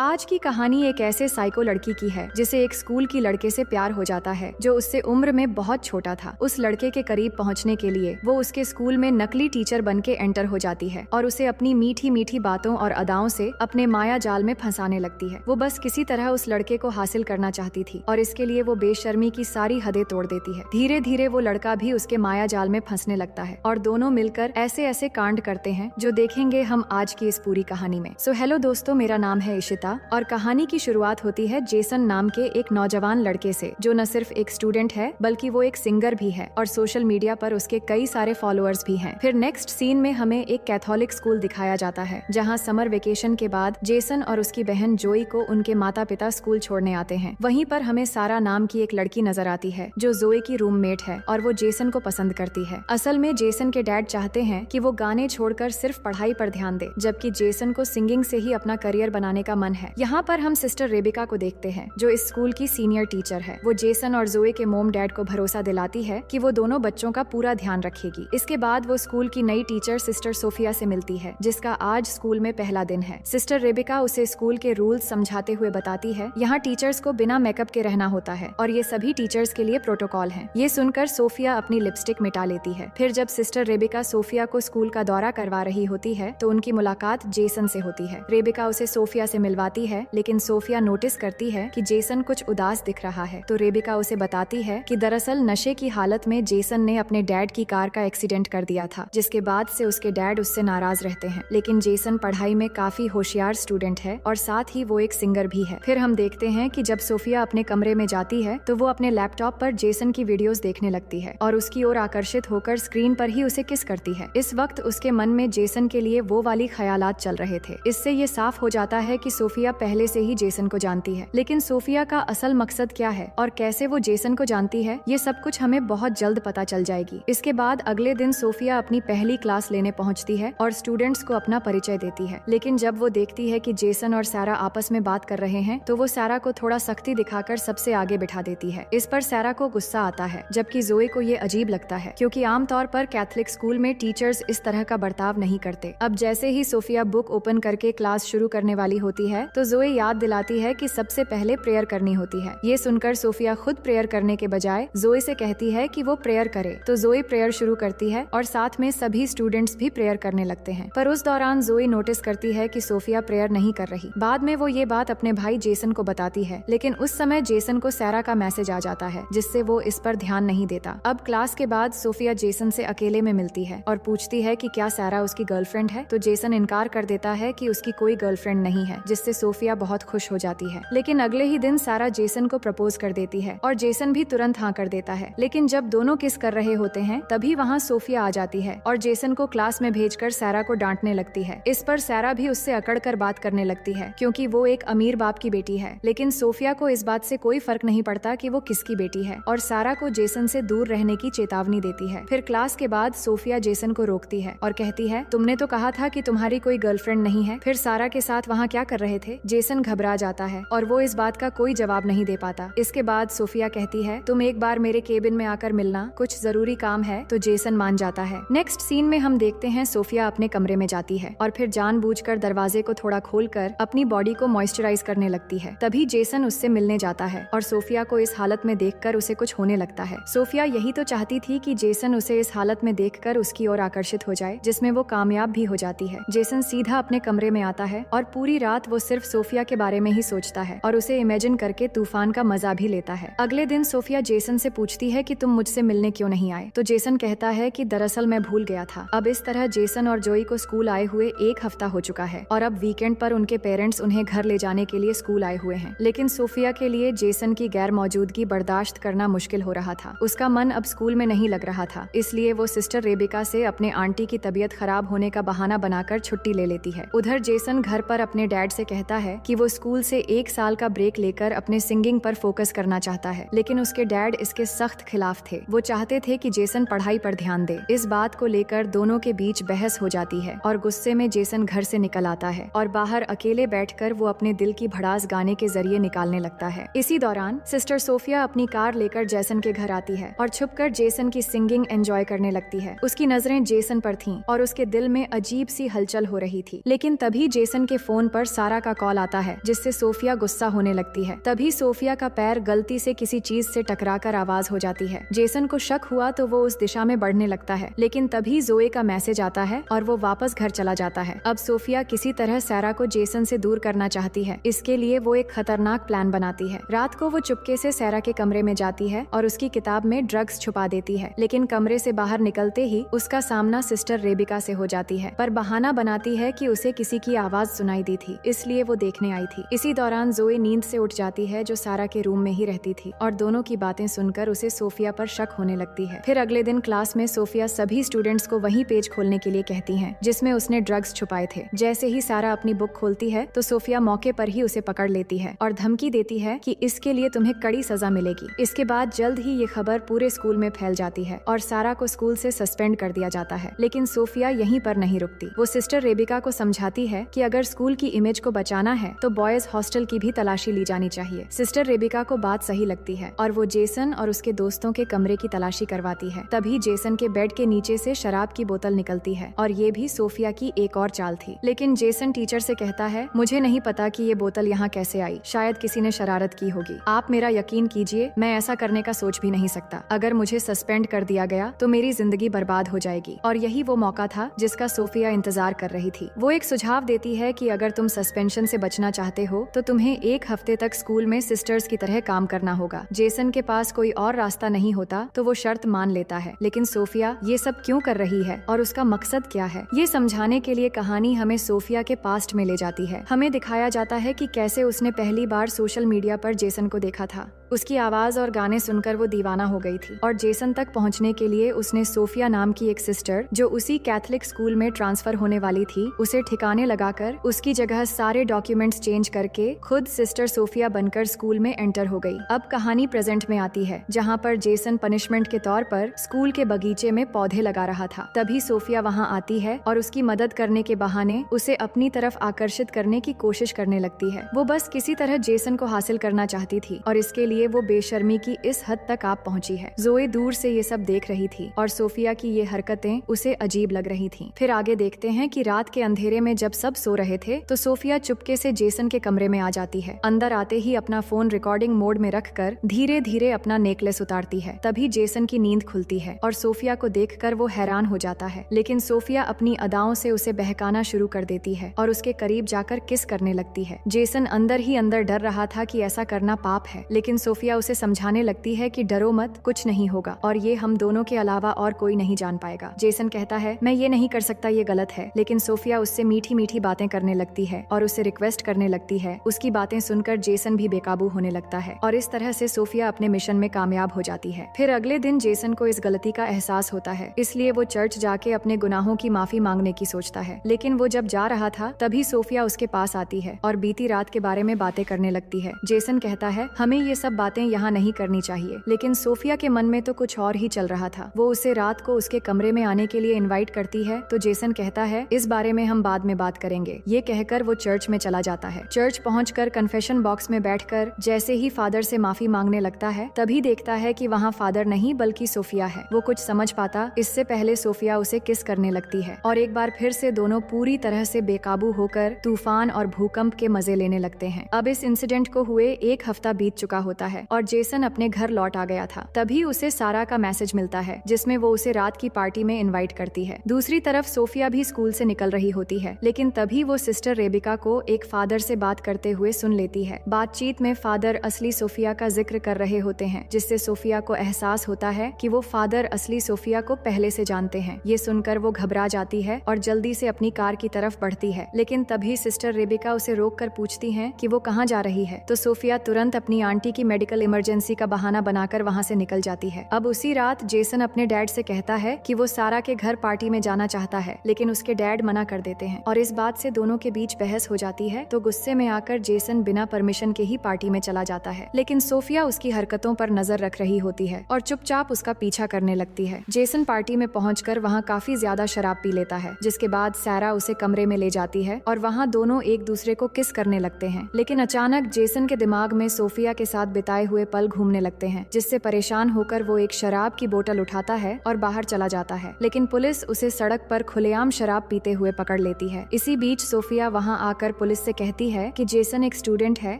आज की कहानी एक ऐसे साइको लड़की की है जिसे एक स्कूल की लड़के से प्यार हो जाता है जो उससे उम्र में बहुत छोटा था। उस लड़के के करीब पहुंचने के लिए वो उसके स्कूल में नकली टीचर बन के एंटर हो जाती है और उसे अपनी मीठी मीठी बातों और अदाओं से अपने माया जाल में फंसाने लगती है। वो बस किसी तरह उस लड़के को हासिल करना चाहती थी और इसके लिए वो बेशर्मी की सारी हदें तोड़ देती है। धीरे धीरे वो लड़का भी उसके माया जाल में फंसने लगता है और दोनों मिलकर ऐसे ऐसे कांड करते हैं जो देखेंगे हम आज की इस पूरी कहानी में। सो हेलो दोस्तों, मेरा नाम है इशिता और कहानी की शुरुआत होती है जेसन नाम के एक नौजवान लड़के से जो न सिर्फ एक स्टूडेंट है बल्कि वो एक सिंगर भी है और सोशल मीडिया पर उसके कई सारे फॉलोअर्स भी हैं। फिर नेक्स्ट सीन में हमें एक कैथोलिक स्कूल दिखाया जाता है जहां समर वेकेशन के बाद जेसन और उसकी बहन जोई को उनके माता पिता स्कूल छोड़ने आते हैं। वहीं पर हमें सारा नाम की एक लड़की नजर आती है जो जोई की रूममेट है और वो जेसन को पसंद करती है। असल में जेसन के डैड चाहते हैं कि वो गाने छोड़कर सिर्फ पढ़ाई पर ध्यान दे, जबकि जेसन को सिंगिंग से ही अपना करियर बनाने का मन है। यहाँ पर हम सिस्टर रेबिका को देखते हैं जो इस स्कूल की सीनियर टीचर है। वो जेसन और जोए के मोम डैड को भरोसा दिलाती है कि वो दोनों बच्चों का पूरा ध्यान रखेगी। इसके बाद वो स्कूल की नई टीचर सिस्टर सोफिया से मिलती है जिसका आज स्कूल में पहला दिन है। सिस्टर रेबिका उसे स्कूल के रूल्स समझाते हुए बताती है यहाँ टीचर्स को बिना मेकअप के रहना होता है और ये सभी टीचर्स के लिए प्रोटोकॉल है। ये सुनकर सोफिया अपनी लिपस्टिक मिटा लेती है। फिर जब सिस्टर रेबिका सोफिया को स्कूल का दौरा करवा रही होती है तो उनकी मुलाकात जेसन से होती है। रेबिका उसे सोफिया से मिलवाती है लेकिन सोफिया नोटिस करती है कि जेसन कुछ उदास दिख रहा है तो रेबिका उसे बताती है कि दरअसल नशे की हालत में जेसन ने अपने डैड की कार का एक्सीडेंट कर दिया था, जिसके बाद से उसके डैड उससे नाराज रहते हैं। लेकिन जेसन पढ़ाई में काफी होशियार स्टूडेंट है और साथ ही वो एक सिंगर भी है। फिर हम देखते हैं कि जब सोफिया अपने कमरे में जाती है तो वो अपने लैपटॉप पर जेसन की वीडियोस देखने लगती है और उसकी ओर आकर्षित होकर स्क्रीन पर ही उसे किस करती है। इस वक्त उसके मन में जेसन के लिए वो वाली ख्यालात चल रहे थे। इससे ये साफ हो जाता है कि सोफिया पहले से ही जेसन को जानती है। लेकिन सोफिया का असल मकसद क्या है और कैसे वो जेसन को जानती है, ये सब कुछ हमें बहुत जल्द पता चल जाएगी। इसके बाद अगले दिन सोफिया अपनी पहली क्लास लेने पहुंचती है और स्टूडेंट्स को अपना परिचय देती है। लेकिन जब वो देखती है कि जेसन और सारा आपस में बात कर रहे हैं तो वो सारा को थोड़ा सख्ती दिखाकर सबसे आगे बिठा देती है। इस पर सारा को गुस्सा आता है जबकि जोए को ये अजीब लगता है क्योंकि आमतौर पर कैथोलिक स्कूल में टीचर्स इस तरह का बर्ताव नहीं करते। अब जैसे ही सोफिया बुक ओपन करके क्लास शुरू करने वाली होती है तो जोए याद दिलाती है कि सबसे पहले प्रेयर करनी होती है। ये सुनकर सोफिया खुद प्रेयर करने के बजाय जोए से कहती है कि वो प्रेयर करे तो जोए प्रेयर शुरू करती है और साथ में सभी स्टूडेंट्स भी प्रेयर करने लगते हैं। पर उस दौरान जोए नोटिस करती है कि सोफिया प्रेयर नहीं कर रही। बाद में वो ये बात अपने भाई जेसन को बताती है लेकिन उस समय जेसन को सारा का मैसेज आ जाता है जिससे वो इस पर ध्यान नहीं देता। अब क्लास के बाद सोफिया जेसन से अकेले में मिलती है और पूछती है कि क्या सारा उसकी गर्लफ्रेंड है तो जेसन इनकार कर देता है कि उसकी कोई गर्लफ्रेंड नहीं है, जिससे सोफिया बहुत खुश हो जाती है। लेकिन अगले ही दिन सारा जेसन को प्रपोज कर देती है और जेसन भी तुरंत हाँ कर देता है। लेकिन जब दोनों किस कर रहे होते हैं तभी वहाँ सोफिया आ जाती है और जेसन को क्लास में भेजकर सारा को डांटने लगती है। इस पर सारा भी उससे अकड़कर बात करने लगती है क्योंकि वो एक अमीर बाप की बेटी है। लेकिन सोफिया को इस बात से कोई फर्क नहीं पड़ता कि वो किसकी बेटी है और सारा को जेसन से दूर रहने की चेतावनी देती है। फिर क्लास के बाद सोफिया जेसन को रोकती है और कहती है तुमने तो कहा था कि तुम्हारी कोई गर्लफ्रेंड नहीं है, फिर सारा के साथ वहाँ क्या कर रहे थे। जेसन घबरा जाता है और वो इस बात का कोई जवाब नहीं दे पाता। इसके बाद सोफिया कहती है तुम एक बार मेरे केबिन में आकर मिलना, कुछ जरूरी काम है। तो जेसन मान जाता है। नेक्स्ट सीन में हम देखते हैं सोफिया अपने कमरे में जाती है और फिर जानबूझकर दरवाजे को थोड़ा खोलकर अपनी बॉडी को मॉइस्चराइज करने लगती है। तभी जेसन उससे मिलने जाता है और सोफिया को इस हालत में देखकर उसे कुछ होने लगता है। सोफिया यही तो चाहती थी कि जेसन उसे इस हालत में देखकर उसकी ओर आकर्षित हो जाए, जिसमें वो कामयाब भी हो जाती है। जेसन सीधा अपने कमरे में आता है और पूरी रात वो सिर्फ सोफिया के बारे में ही सोचता है और उसे इमेजिन करके तूफान का मजा भी लेता है। अगले दिन सोफिया जेसन से पूछती है कि तुम मुझसे मिलने क्यों नहीं आए तो जेसन कहता है कि दरअसल मैं भूल गया था। अब इस तरह जेसन और जोई को स्कूल आए हुए 1 हफ्ता हो चुका है और अब वीकेंड पर उनके पेरेंट्स उन्हें घर ले जाने के लिए स्कूल आए हुए हैं। लेकिन सोफिया के लिए जेसन की गैर मौजूदगी बर्दाश्त करना मुश्किल हो रहा था। उसका मन अब स्कूल में नहीं लग रहा था, इसलिए वो सिस्टर रेबिका से अपने आंटी की तबीयत खराब होने का बहाना बनाकर छुट्टी ले लेती है। उधर जेसन घर पर अपने डैड से कहता है कि वो स्कूल से 1 साल का ब्रेक लेकर अपने सिंगिंग पर फोकस करना चाहता है, लेकिन उसके डैड इसके सख्त खिलाफ थे। वो चाहते थे कि जेसन पढ़ाई पर ध्यान दे। इस बात को लेकर दोनों के बीच बहस हो जाती है और गुस्से में जेसन घर से निकल आता है और बाहर अकेले बैठकर वो अपने दिल की भड़ास गाने के जरिए निकालने लगता है। इसी दौरान सिस्टर सोफिया अपनी कार लेकर जेसन के घर आती है और छुपकर जेसन की सिंगिंग एंजॉय करने लगती है। उसकी नजरें जेसन पर थीं और उसके दिल में अजीब सी हलचल हो रही थी। लेकिन तभी जेसन के फोन पर सारा का का कॉल आता है, जिससे सोफिया गुस्सा होने लगती है। तभी सोफिया का पैर गलती से किसी चीज से टकराकर आवाज हो जाती है। जेसन को शक हुआ तो वो उस दिशा में बढ़ने लगता है, लेकिन तभी जोए का मैसेज आता है और वो वापस घर चला जाता है। अब सोफिया किसी तरह सैरा को जेसन से दूर करना चाहती है। इसके लिए वो एक खतरनाक प्लान बनाती है। रात को वो चुपके से सैरा के कमरे में जाती है और उसकी किताब में ड्रग्स छुपा देती है, लेकिन कमरे से बाहर निकलते ही उसका सामना सिस्टर रेबिका से हो जाती है, पर बहाना बनाती है कि उसे किसी की आवाज सुनाई दी थी, इसलिए वो देखने आई थी। इसी दौरान जोए नींद से उठ जाती है, जो सारा के रूम में ही रहती थी, और दोनों की बातें सुनकर उसे सोफिया पर शक होने लगती है। फिर अगले दिन क्लास में सोफिया सभी स्टूडेंट्स को वही पेज खोलने के लिए कहती है जिसमें उसने ड्रग्स छुपाए थे। जैसे ही सारा अपनी बुक खोलती है तो सोफिया मौके पर ही उसे पकड़ लेती है और धमकी देती है कि इसके लिए तुम्हें कड़ी सजा मिलेगी। इसके बाद जल्द ही ये खबर पूरे स्कूल में फैल जाती है और सारा को स्कूल से सस्पेंड कर दिया जाता है। लेकिन सोफिया यहीं पर नहीं रुकती। वो सिस्टर रेबिका को समझाती है कि अगर स्कूल की इमेज को बचाना है तो बॉयज हॉस्टल की भी तलाशी ली जानी चाहिए। सिस्टर रेबिका को बात सही लगती है और वो जेसन और उसके दोस्तों के कमरे की तलाशी करवाती है। तभी जेसन के बेड के नीचे से शराब की बोतल निकलती है और ये भी सोफिया की एक और चाल थी। लेकिन जेसन टीचर से कहता है, मुझे नहीं पता कि ये बोतल यहाँ कैसे आई, शायद किसी ने शरारत की होगी। आप मेरा यकीन कीजिए, मैं ऐसा करने का सोच भी नहीं सकता। अगर मुझे सस्पेंड कर दिया गया तो मेरी जिंदगी बर्बाद हो जाएगी। और यही वो मौका था जिसका सोफिया इंतजार कर रही थी। वो एक सुझाव देती है कि अगर तुम सस्पेंशन से बचना चाहते हो तो तुम्हें एक हफ्ते तक स्कूल में सिस्टर्स की तरह काम करना होगा। जेसन के पास कोई और रास्ता नहीं होता तो वो शर्त मान लेता है, लेकिन सोफिया ये सब क्यों कर रही है और उसका मकसद क्या है, ये समझाने के लिए कहानी हमें सोफिया के पास्ट में ले जाती है। हमें दिखाया जाता है कि कैसे उसने पहली बार सोशल मीडिया पर जेसन को देखा था। उसकी आवाज और गाने सुनकर वो दीवाना हो गई थी और जेसन तक पहुंचने के लिए उसने सोफिया नाम की एक सिस्टर, जो उसी कैथलिक स्कूल में ट्रांसफर होने वाली थी, उसे ठिकाने लगाकर उसकी जगह सारे डॉक्यूमेंट्स चेंज करके खुद सिस्टर सोफिया बनकर स्कूल में एंटर हो गई। अब कहानी प्रेजेंट में आती है, जहाँ पर जेसन पनिशमेंट के तौर पर स्कूल के बगीचे में पौधे लगा रहा था। तभी सोफिया वहाँ आती है और उसकी मदद करने के बहाने उसे अपनी तरफ आकर्षित करने की कोशिश करने लगती है। वो बस किसी तरह जेसन को हासिल करना चाहती थी और इसके लिए वो बेशर्मी की इस हद तक आप पहुंची है। जोए दूर से ये सब देख रही थी और सोफिया की ये हरकतें उसे अजीब लग रही थीं। फिर आगे देखते हैं कि रात के अंधेरे में जब सब सो रहे थे तो सोफिया चुपके से जेसन के कमरे में आ जाती है। अंदर आते ही अपना फोन रिकॉर्डिंग मोड में रखकर धीरे धीरे अपना नेकलेस उतारती है। तभी जेसन की नींद खुलती है और सोफिया को देखकर वो हैरान हो जाता है, लेकिन सोफिया अपनी अदाओं से उसे बहकाना शुरू कर देती है और उसके करीब जाकर किस करने लगती है। जेसन अंदर ही अंदर डर रहा था कि ऐसा करना पाप है, लेकिन सोफिया उसे समझाने लगती है कि डरो मत, कुछ नहीं होगा और ये हम दोनों के अलावा और कोई नहीं जान पाएगा। जेसन कहता है, मैं ये नहीं कर सकता, ये गलत है, लेकिन सोफिया उससे मीठी मीठी बातें करने लगती है और उसे रिक्वेस्ट करने लगती है। उसकी बातें सुनकर जेसन भी बेकाबू होने लगता है और इस तरह से सोफिया अपने मिशन में कामयाब हो जाती है। फिर अगले दिन जेसन को इस गलती का एहसास होता है, इसलिए वो चर्च जाके अपने गुनाहों की माफी मांगने की सोचता है। लेकिन वो जब जा रहा था तभी सोफिया उसके पास आती है और बीती रात के बारे में बातें करने लगती है। जेसन कहता है, हमें ये सब बातें यहाँ नहीं करनी चाहिए, लेकिन सोफिया के मन में तो कुछ और ही चल रहा था। वो उसे रात को उसके कमरे में आने के लिए इनवाइट करती है तो जेसन कहता है, इस बारे में हम बाद में बात करेंगे। ये कहकर वो चर्च में चला जाता है। चर्च पहुंचकर कन्फेशन बॉक्स में बैठकर जैसे ही फादर से माफी मांगने लगता है तभी देखता है कि वहाँ फादर नहीं बल्कि सोफिया है। वो कुछ समझ पाता इससे पहले सोफिया उसे किस करने लगती है और एक बार फिर से दोनों पूरी तरह से बेकाबू होकर तूफान और भूकंप के मजे लेने लगते हैं। अब इस इंसिडेंट को हुए एक हफ्ता बीत चुका होता है और जेसन अपने घर लौट आ गया था। तभी उसे सारा का मैसेज मिलता है जिसमें वो उसे रात की पार्टी में इनवाइट करती है। दूसरी तरफ सोफिया भी स्कूल से निकल रही होती है, लेकिन तभी वो सिस्टर रेबिका को एक फादर से बात करते हुए सुन लेती है। बातचीत में फादर असली सोफिया का जिक्र कर रहे होते हैं, जिससे सोफिया को एहसास होता है कि वो फादर असली सोफिया को पहले से जानते हैं। ये सुनकर वो घबरा जाती है और जल्दी से अपनी कार की तरफ बढ़ती है, लेकिन तभी सिस्टर रेबिका उसे रोककर पूछती हैं कि वो कहाँ जा रही है। तो सोफिया तुरंत अपनी आंटी की मेडिकल इमरजेंसी का बहाना बनाकर वहाँ से निकल जाती है। अब उसी रात जेसन अपने डैड से कहता है कि वो सारा के घर पार्टी में जाना चाहता है, लेकिन उसके डैड मना कर देते हैं और इस बात से दोनों के बीच बहस हो जाती है। तो गुस्से में आकर जेसन बिना परमिशन के ही पार्टी में चला जाता है, लेकिन सोफिया उसकी हरकतों पर नजर रख रही होती है और चुपचाप उसका पीछा करने लगती है। जेसन पार्टी में पहुंचकर वहाँ काफी ज्यादा शराब पी लेता है, जिसके बाद सारा उसे कमरे में ले जाती है और वहाँ दोनों एक दूसरे को किस करने लगते हैं। लेकिन अचानक जेसन के दिमाग में सोफिया के साथ बिताए हुए पल घूमने लगते हैं, जिससे परेशान होकर वो एक शराब की बोतल उठाता है और बाहर चला जाता है। लेकिन पुलिस उसे सड़क पर खुलेआम शराब पीते हुए पकड़ लेती है। इसी बीच सोफिया वहाँ आकर आकर पुलिस से कहती है कि जेसन एक स्टूडेंट है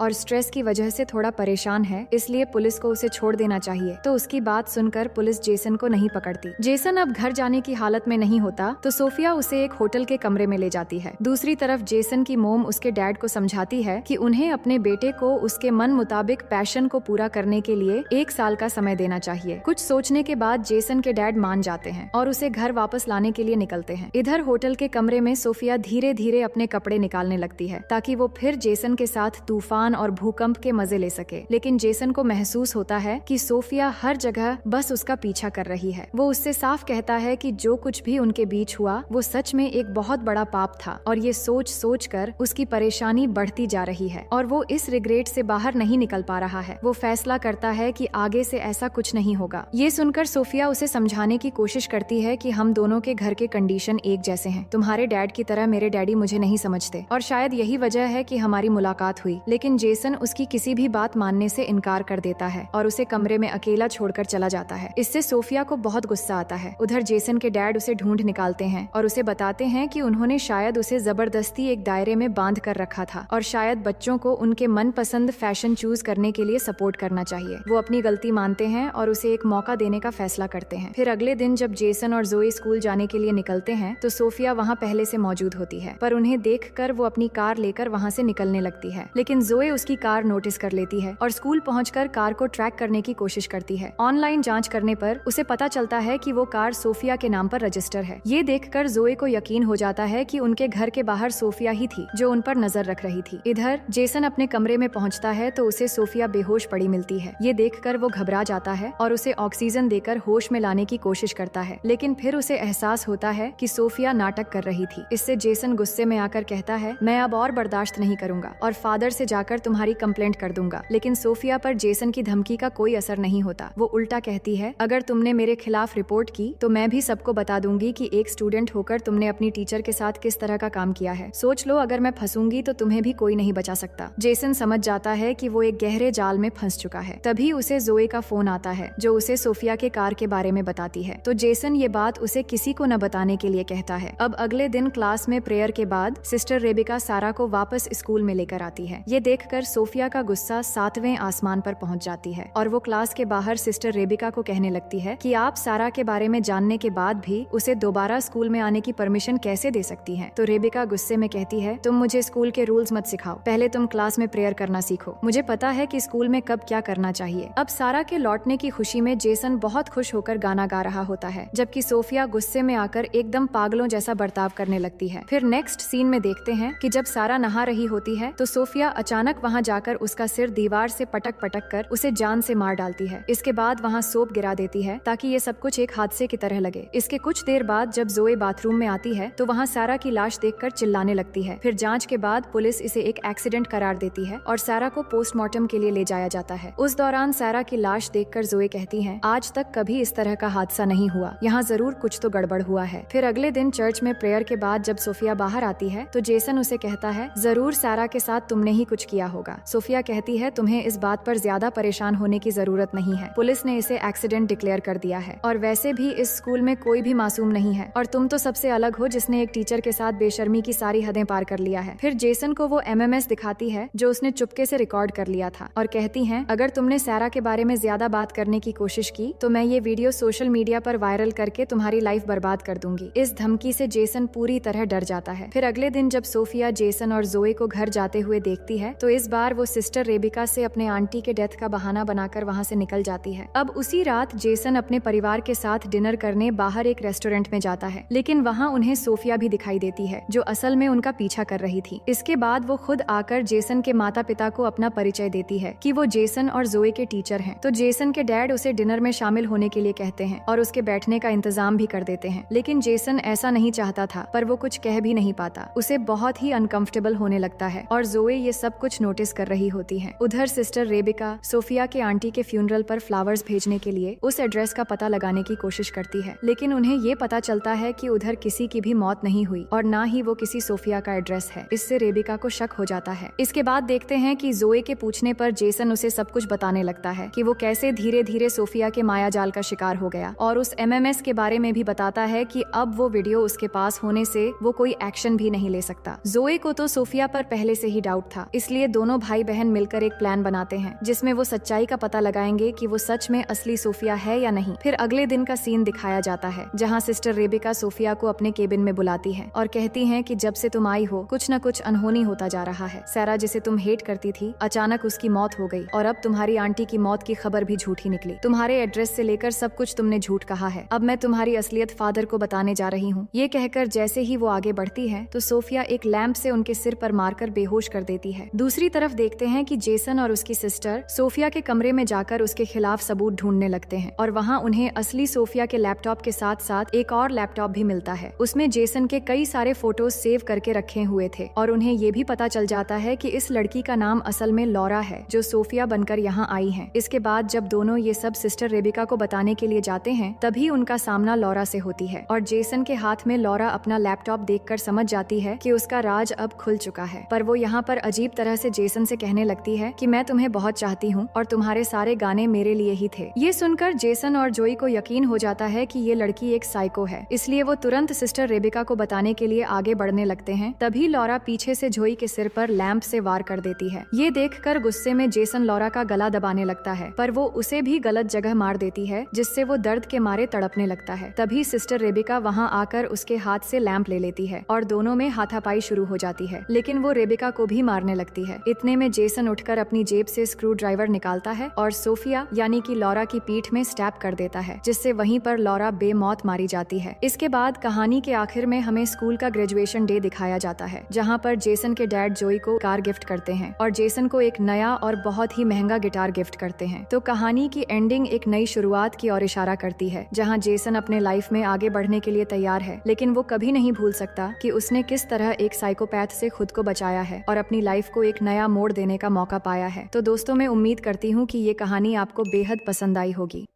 और स्ट्रेस की वजह से थोड़ा परेशान है, इसलिए पुलिस को उसे छोड़ देना चाहिए। तो उसकी बात सुनकर पुलिस जेसन को नहीं पकड़ती। जेसन अब घर जाने की हालत में नहीं होता तो सोफिया उसे एक होटल के कमरे में ले जाती है। दूसरी तरफ जेसन की मोम उसके डैड को समझाती है कि उन्हें अपने बेटे को उसके मन मुताबिक पैशन को पूरा करने के लिए 1 साल का समय देना चाहिए। कुछ सोचने के बाद जेसन के डैड मान जाते हैं और उसे घर वापस लाने के लिए निकलते हैं। इधर होटल के कमरे में सोफिया धीरे धीरे अपने कपड़े निकालने लगती है ताकि वो फिर जेसन के साथ तूफान और भूकंप के मजे ले सके। लेकिन जेसन को महसूस होता है कि सोफिया हर जगह बस उसका पीछा कर रही है। वो उससे साफ कहता है कि जो कुछ भी उनके बीच हुआ वो सच में एक बहुत बड़ा पाप था और ये सोच सोच कर उसकी परेशानी बढ़ती जा रही है और वो इस रिग्रेट से बाहर नहीं निकल पा रहा है। वो फैसला करता है कि आगे से ऐसा कुछ नहीं होगा। ये सुनकर सोफिया उसे समझाने की कोशिश करती है कि हम दोनों के घर के कंडीशन एक जैसे हैं। तुम्हारे डैड की तरह मेरे डैडी मुझे नहीं समझते और शायद यही वजह है कि हमारी मुलाकात हुई। लेकिन जेसन उसकी किसी भी बात मानने से इनकार कर देता है और उसे कमरे में अकेला छोड़कर चला जाता है। इससे सोफिया को बहुत गुस्सा आता है। उधर जेसन के डैड उसे ढूंढ निकालते हैं और उसे बताते हैं कि उन्होंने शायद उसे जबरदस्ती एक दायरे में बांध कर रखा था और शायद बच्चों को उनके मनपसंद फैशन चूज करने के लिए सपोर्ट करना चाहिए। वो अपनी गलती मानते हैं और उसे एक मौका देने का फैसला करते हैं। फिर अगले दिन जब जेसन और जोए स्कूल जाने के लिए निकलते हैं तो सोफिया वहाँ पहले से मौजूद होती है, पर उन्हें देखकर वो अपनी कार लेकर वहाँ से निकलने लगती है। लेकिन जोए उसकी कार नोटिस कर लेती है और स्कूल पहुंचकर कार को ट्रैक करने की कोशिश करती है। ऑनलाइन जांच करने पर उसे पता चलता है कि वो कार सोफिया के नाम पर रजिस्टर है। ये देखकर जोए को यकीन हो जाता है कि उनके घर के बाहर सोफिया ही थी जो उन पर नजर रख रही थी। इधर जेसन अपने कमरे में पहुंचता है तो उसे सोफिया बेहोश पड़ी मिलती है। ये देखकर वो घबरा जाता है और उसे ऑक्सीजन देकर होश में लाने की कोशिश करता है, लेकिन फिर उसे एहसास होता है कि सोफिया नाटक कर रही थी। इससे जेसन गुस्से में आकर कहता है, मैं अब और बर्दाश्त नहीं करूंगा और फादर से जाकर तुम्हारी कंप्लेंट कर दूंगा। लेकिन सोफिया पर जेसन की धमकी का कोई असर नहीं होता। वो उल्टा कहती है, अगर तुमने मेरे खिलाफ रिपोर्ट की तो मैं भी सबको बता दूंगी कि एक स्टूडेंट होकर तुमने अपनी टीचर के साथ किस तरह का काम किया है। सोच लो, अगर मैं फंसूंगी तो तुम्हें भी कोई नहीं बचा सकता। जेसन समझ जाता है कि वो एक गहरे जाल में फंस चुका है। तभी उसे जोए का फोन आता है जो उसे सोफिया के कार के बारे में बताती है। तो जेसन ये बात उसे किसी को न बताने के लिए कहता है। अब अगले दिन क्लास में प्रेयर के बाद सिस्टर रेबिका सारा को वापस स्कूल में लेकर आती है। ये देखकर सोफिया का गुस्सा 7वें आसमान पर पहुंच जाती है और वो क्लास के बाहर सिस्टर रेबिका को कहने लगती है कि आप सारा के बारे में जानने के बाद भी उसे दोबारा स्कूल में आने की परमिशन कैसे दे सकती हैं? तो रेबिका गुस्से में कहती है, तुम मुझे स्कूल के रूल्स मत सिखाओ, पहले तुम क्लास में प्रेयर करना सीखो। मुझे पता है कि स्कूल में कब क्या करना चाहिए। अब सारा के लौटने की खुशी में जेसन बहुत खुश होकर गाना गा रहा होता है, जबकि सोफिया गुस्से में आकर एकदम पागलों जैसा बर्ताव करने लगती है। फिर नेक्स्ट सीन में देखते हैं कि जब सारा नहा रही होती है तो सोफिया अचानक वहाँ जाकर उसका सिर दीवार से पटक पटक कर उसे जान से मार डालती है। इसके बाद वहाँ सोप गिरा देती है ताकि ये सब कुछ एक हादसे की तरह लगे। इसके कुछ देर बाद जब जोए बाथरूम में आती है तो वहाँ सारा की लाश देखकर चिल्लाने लगती है। फिर जांच के बाद पुलिस इसे एक एक्सीडेंट करार देती है और सारा को पोस्टमार्टम के लिए ले जाया जाता है। उस दौरान सारा की लाश देखकर जोए कहती है, आज तक कभी इस तरह का हादसा नहीं हुआ, यहाँ जरूर कुछ तो गड़बड़ हुआ है। फिर अगले दिन चर्च में प्रेयर के बाद जब सोफिया बाहर आती है तो जेसन उसे कहता है, जरूर सारा के साथ तुमने ही कुछ किया होगा। सोफिया कहती है, तुम्हें इस बात पर ज्यादा परेशान होने की जरूरत नहीं है, पुलिस ने इसे एक्सीडेंट डिक्लेयर कर दिया है और वैसे भी इस स्कूल में कोई भी मासूम नहीं है और तुम तो सबसे अलग हो जिसने एक टीचर के साथ बेशर्मी की सारी हदें पार कर लिया है। फिर जेसन को वो MMS दिखाती है जो उसने चुपके से रिकॉर्ड कर लिया था और कहती है, अगर तुमने सारा के बारे में ज्यादा बात करने की कोशिश की तो मैं ये वीडियो सोशल मीडिया पर वायरल करके तुम्हारी लाइफ बर्बाद कर दूंगी। इस धमकी से जेसन पूरी तरह डर जाता है। फिर अगले दिन जब सोफिया जेसन और जोए को घर जाते हुए देखती है तो इस बार वो सिस्टर रेबिका से अपने आंटी के डेथ का बहाना बनाकर वहाँ से निकल जाती है। अब उसी रात जेसन अपने परिवार के साथ डिनर करने बाहर एक रेस्टोरेंट में जाता है, लेकिन वहाँ उन्हें सोफिया भी दिखाई देती है जो असल में उनका पीछा कर रही थी। इसके बाद वो खुद आकर जेसन के माता पिता को अपना परिचय देती है कि वो जेसन और जोए के टीचर हैं। तो जेसन के डैड उसे डिनर में शामिल होने के लिए कहते हैं और उसके बैठने का इंतजाम भी कर देते हैं, लेकिन जेसन ऐसा नहीं चाहता था, पर वो कुछ कह भी नहीं पाता। उसे बहुत ही अनकंफर्टेबल होने लगता है और जोए ये सब कुछ नोटिस कर रही होती है। उधर सिस्टर रेबिका सोफिया के आंटी के फ्यूनरल पर फ्लावर्स भेजने के लिए उस एड्रेस का पता लगाने की कोशिश करती है, लेकिन उन्हें ये पता चलता है कि उधर किसी की भी मौत नहीं हुई और ना ही वो किसी सोफिया का एड्रेस है। इससे रेबिका को शक हो जाता है। इसके बाद देखते हैं कि जोए के पूछने पर जेसन उसे सब कुछ बताने लगता है कि वो कैसे धीरे धीरे सोफिया के माया जाल का शिकार हो गया और उस MMS के बारे में भी बताता है कि अब वो वीडियो उसके पास होने से वो कोई एक्शन भी नहीं ले सकता। जोए जोई को तो सोफिया पर पहले से ही डाउट था, इसलिए दोनों भाई बहन मिलकर एक प्लान बनाते हैं जिसमें वो सच्चाई का पता लगाएंगे कि वो सच में असली सोफिया है या नहीं। फिर अगले दिन का सीन दिखाया जाता है जहाँ सिस्टर रेबिका सोफिया को अपने केबिन में बुलाती है और कहती है कि जब से तुम आई हो कुछ न कुछ अनहोनी होता जा रहा है। सारा जिसे तुम हेट करती थी अचानक उसकी मौत हो गई और अब तुम्हारी आंटी की मौत की खबर भी झूठी निकली। तुम्हारे एड्रेस से लेकर सब कुछ तुमने झूठ कहा है। अब मैं तुम्हारी असलियत फादर को बताने जा रही हूँ। ये कहकर जैसे ही वो आगे बढ़ती है तो सोफिया एक लैंप से उनके सिर पर मारकर बेहोश कर देती है। दूसरी तरफ देखते हैं कि जेसन और उसकी सिस्टर सोफिया के कमरे में जाकर उसके खिलाफ सबूत ढूंढने लगते हैं और वहाँ उन्हें असली सोफिया के लैपटॉप के साथ साथ एक और लैपटॉप भी मिलता है। उसमें जेसन के कई सारे फोटोज सेव करके रखे हुए थे और उन्हें ये भी पता चल जाता है कि इस लड़की का नाम असल में लॉरा है जो सोफिया बनकर यहाँ आई है। इसके बाद जब दोनों ये सब सिस्टर रेबिका को बताने के लिए जाते हैं तभी उनका सामना लॉरा से होती है और जेसन के हाथ में लॉरा अपना लैपटॉप देखकर समझ जाती है कि उसका राज अब खुल चुका है। पर वो यहाँ पर अजीब तरह से जेसन से कहने लगती है कि मैं तुम्हें बहुत चाहती हूँ और तुम्हारे सारे गाने मेरे लिए ही थे। ये सुनकर जेसन और जोई को यकीन हो जाता है कि ये लड़की एक साइको है, इसलिए वो तुरंत सिस्टर रेबिका को बताने के लिए आगे बढ़ने लगते हैं। तभी लॉरा पीछे से जोई के सिर पर लैंप से वार कर देती है। ये देखकर गुस्से में जेसन लॉरा का गला दबाने लगता है पर वो उसे भी गलत जगह मार देती है जिससे वो दर्द के मारे तड़पने लगता है। तभी सिस्टर रेबिका वहाँ आकर उसके हाथ से लैंप ले लेती है और दोनों में हाथापाई शुरू हो जाती है, लेकिन वो रेबिका को भी मारने लगती है। इतने में जेसन उठकर अपनी जेब से स्क्रू ड्राइवर निकालता है और सोफिया यानी कि लॉरा की पीठ में स्टैब कर देता है जिससे वहीं पर लॉरा बेमौत मारी जाती है। इसके बाद कहानी के आखिर में हमें स्कूल का ग्रेजुएशन डे दिखाया जाता है जहाँ पर जेसन के डैड जोई को कार गिफ्ट करते हैं और जेसन को एक नया और बहुत ही महंगा गिटार गिफ्ट करते हैं। तो कहानी की एंडिंग एक नई शुरुआत की ओर इशारा करती है जहाँ जेसन अपने लाइफ में आगे बढ़ने के लिए तैयार है, लेकिन वो कभी नहीं भूल सकता कि उसने किस तरह एक साइकोपैथ से खुद को बचाया है और अपनी लाइफ को एक नया मोड़ देने का मौका पाया है। तो दोस्तों मैं उम्मीद करती हूँ कि ये कहानी आपको बेहद पसंद आई होगी।